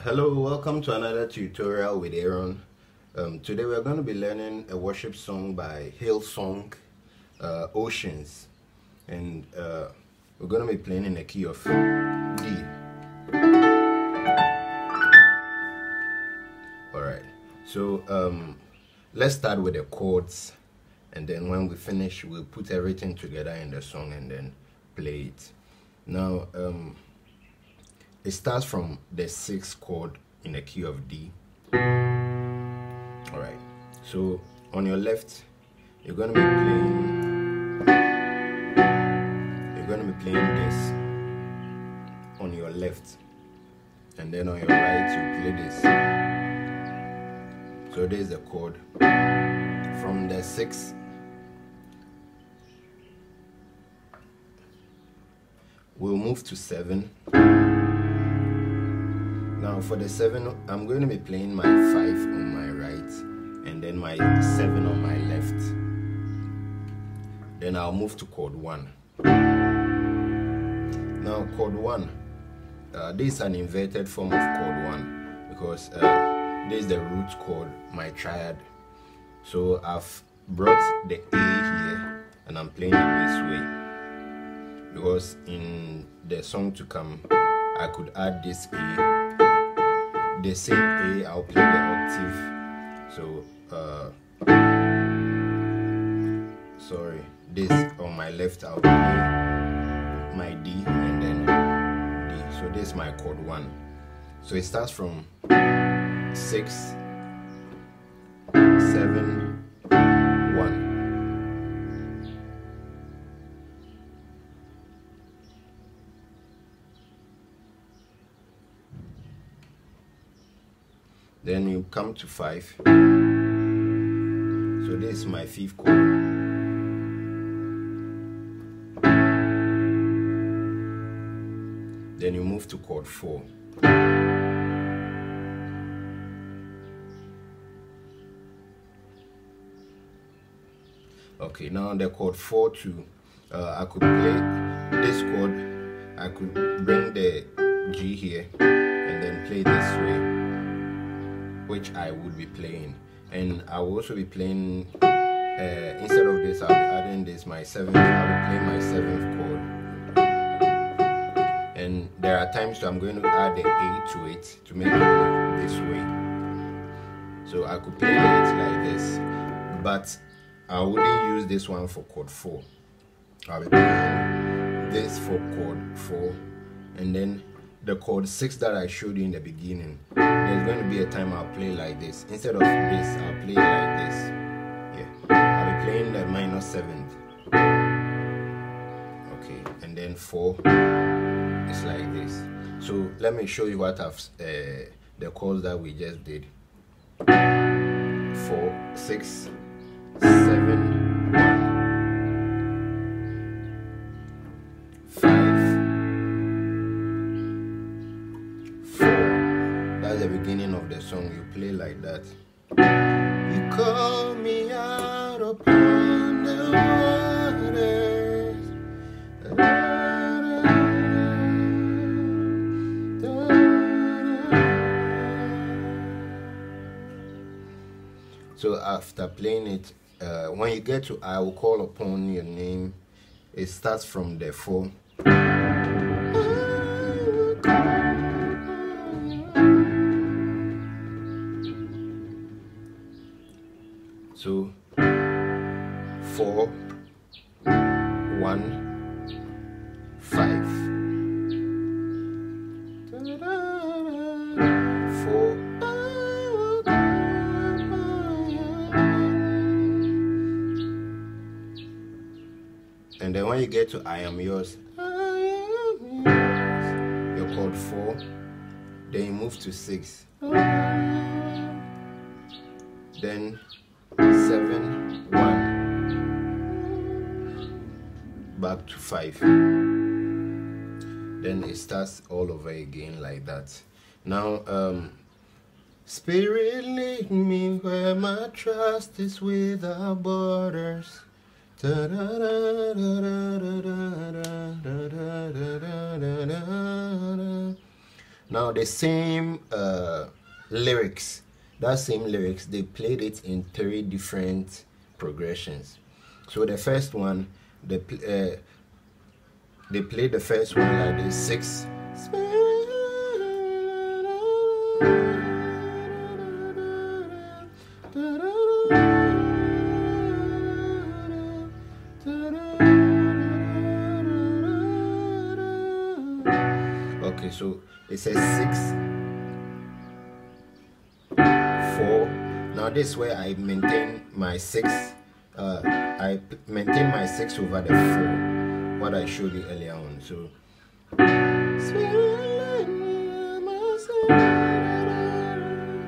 Hello, welcome to another tutorial with Aaron. Today we're going to be learning a worship song by Hillsong OCEANS, and we're going to be playing in the key of D. Alright, so let's start with the chords, and then when we finish we'll put everything together in the song and then play it. Now it starts from the 6th chord in the key of D. Alright, so on your left you're going to be playing this on your left, and then on your right you play this. So this is the chord from the 6th. We'll move to 7. Now for the 7, I'm going to be playing my 5 on my right and then my 7 on my left. Then I'll move to chord 1. Now chord 1, this is an inverted form of chord 1 because this is the root chord, my triad. So I've brought the A here and I'm playing it this way, because in the song to come I could add this A. The same A, I'll play the octave. So sorry, this on my left I'll play my D and then D. So this is my chord 1. So it starts from 6, 7, 1. Then you come to 5. So this is my 5th chord. Then you move to chord 4. Okay, now the chord 4 too. I could play this chord. I could bring the G here and then play this way, which I would be playing, and I will also be playing instead of this I'll be adding this, my 7th. I'll be playing my 7th chord, and there are times I'm going to add the A to it to make it look this way. So I could play it like this, but I wouldn't use this one for chord 4. I'll be playing this for chord 4, and then the chord 6 that I showed you in the beginning, there's going to be a time I'll play like this. Instead of this, I'll play like this. Yeah, I'll be playing the minor 7th. Okay, and then 4 is like this. So let me show you what I've the chords that we just did. 4, 6, 7, 1, 5. The beginning of the song, you play like that. You call me out upon the waters. So after playing it, when you get to I will call upon your name, it starts from the 4. So 4, 1, 5, 4, and then when you get to I am yours, your chord 4, then you move to 6, then 7, 1, back to 5. Then it starts all over again like that. Now Spirit, lead me where my trust is without borders. Now the same lyrics, that same lyrics, they played it in 3 different progressions. So the first one, they played the first one like this: 6. Okay, so it says 6, 4. Now this is where I maintain my 6. I maintain my 6 over the 4, what I showed you earlier on. So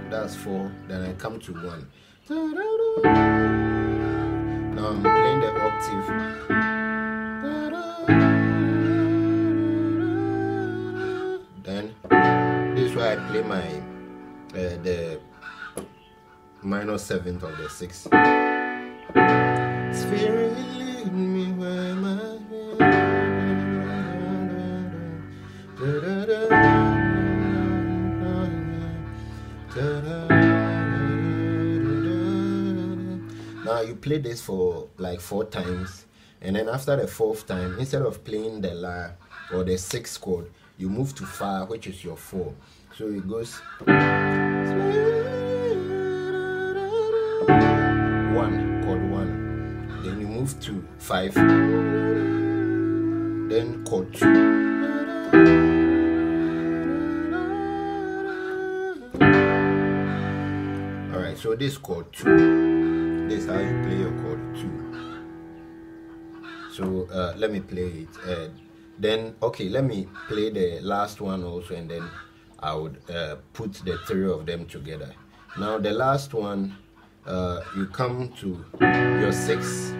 that's 4. Then I come to 1. Now I'm playing the octave. Then this is where I play my the minor 7th of the 6. Spirit lead me where my Now you play this for like 4 times, and then after the 4th time, instead of playing the La or the 6th chord, you move to Fa, which is your 4. So it goes 1, chord 1. Then you move to 5. Then chord 2. Alright, so this chord 2. This is how you play your chord 2. So let me play it. Then okay, let me play the last one also, and then I would put the 3 of them together. Now the last one, you come to your 6,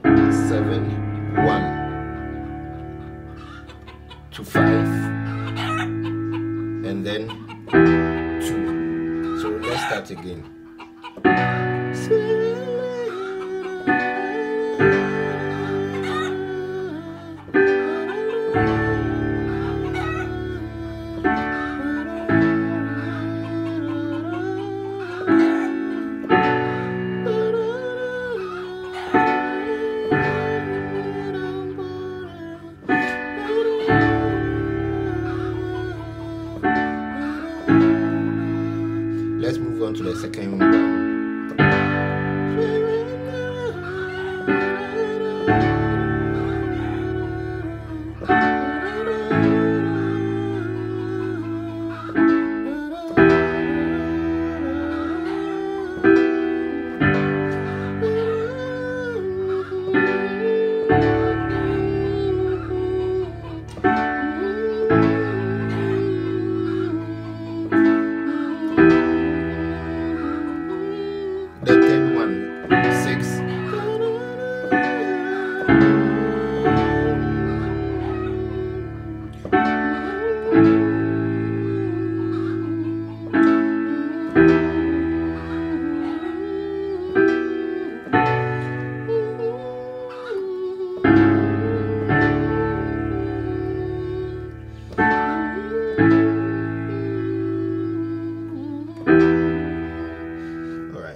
7, 1 to 5, and then 2. So let's start again. Let's move on to the second one. The third one, 6.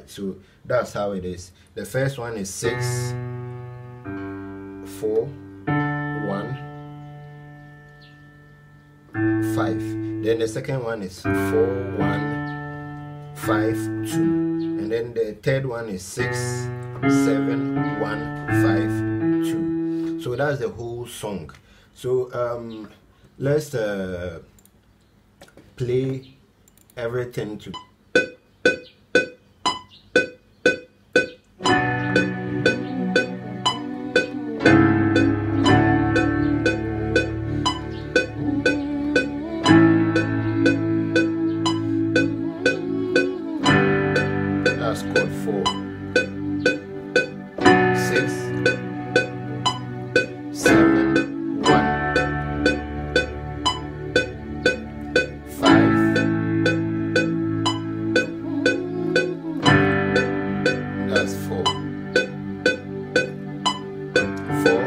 So that's how it is. The first one is 6, 4, 1, 5. Then the second one is 4, 1, 5, 2. And then the third one is 6, 7, 1, 5, 2. So that's the whole song. So let's play everything to chord 4, 6, 7, 1, 5. That's 4, 4,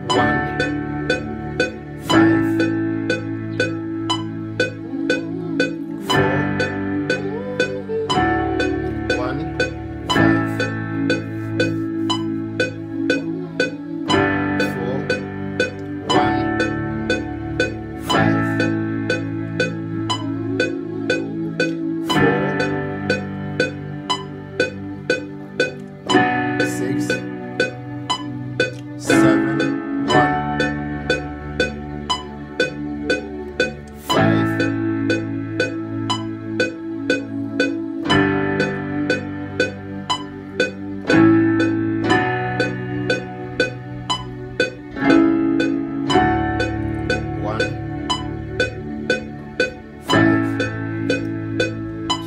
1, 5, 6, 7, 1, 5, 1, 5.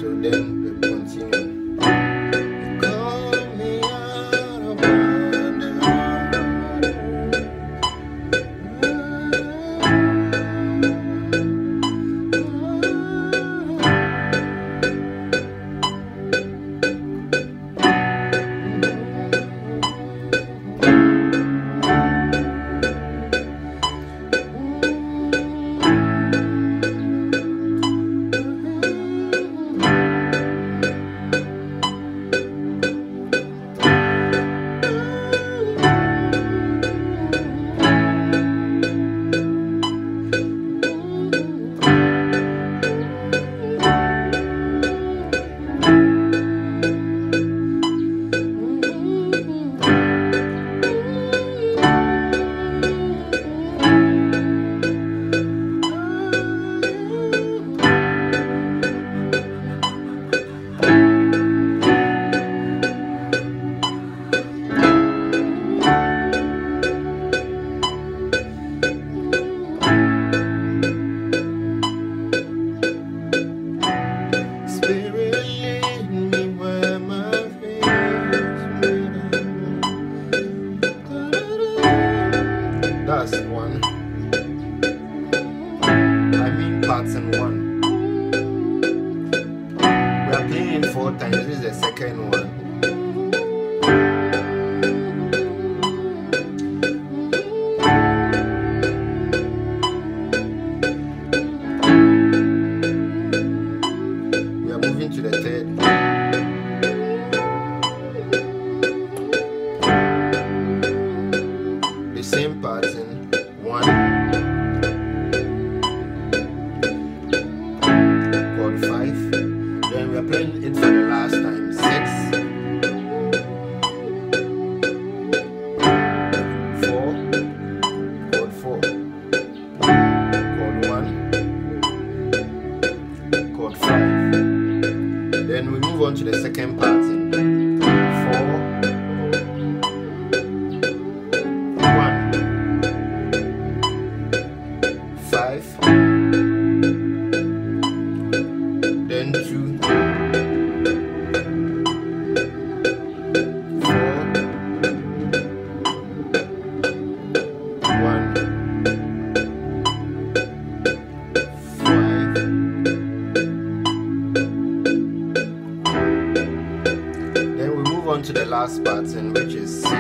So then we continue. You call me out of That's one. I mean parts in one. We are playing it 4 times. This is the second one. We are moving to the third. The same pattern. 1, chord 5. Then we are playing it for the last time. 6, 4, chord 4, chord 1, chord 5. Then we move on to the second pattern. 4, 5, then 2, 4, 1, 5. Then we move on to the last pattern, which is 6.